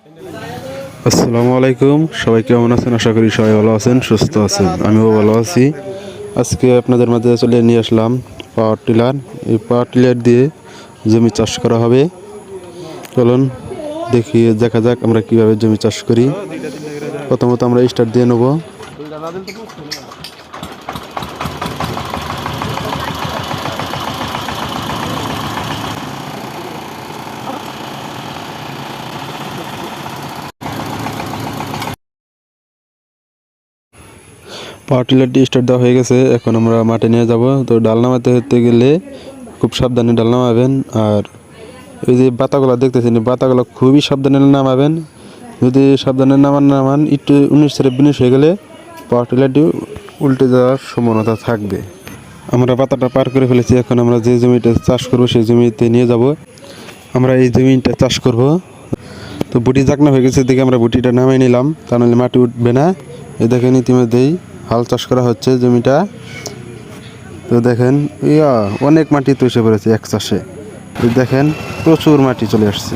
আসসালামু আলাইকুম, সবাই কেমন আছেন? আশা করি সবাই ভালো আছেন, সুস্থ আছেন। আমিও ভালো আছি। আজকে আপনাদের মাঝে চলে নিয়ে আসলাম পাওয়ার টিলার। এই পাওয়ার টিলার দিয়ে জমি চাষ করা হবে। চলুন দেখা যাক আমরা কিভাবে জমি চাষ করি। প্রথমত আমরা স্টার্ট দিয়ে নেব। পাওয়ার টিলারটি স্টার্ট দেওয়া হয়ে গেছে। এখন আমরা মাঠে নিয়ে যাব। তো ডাল নামাতে হতে গেলে খুব সাবধানে ডাল নামাবেন। আর এই যে বাতাগুলো দেখতেছেন, এই বাতাগুলো খুবই সাবধানে নামাবেন। যদি সাবধানে নামান একটু 19-20 হয়ে গেলে পাওয়ার টিলারটি উল্টে যাওয়ার সম্ভাবনা থাকবে। আমরা পাতাটা পার করে ফেলেছি। এখন আমরা যে জমিটা চাষ করব সেই জমিতে নিয়ে যাব। আমরা এই জমিটা চাষ করব। তো বুটি জাকনা হয়ে গেছে, দেখে আমরা বুটিটা নামিয়ে নিলাম, তা নাহলে মাটি উঠবে না। এই দেখেন ইতিমধ্যেই হাল চাষ করা হচ্ছে জমিটা। তো দেখেন অনেক মাটি তো এসে পড়েছে এক চাষে। দেখেন প্রচুর মাটি চলে আসছে।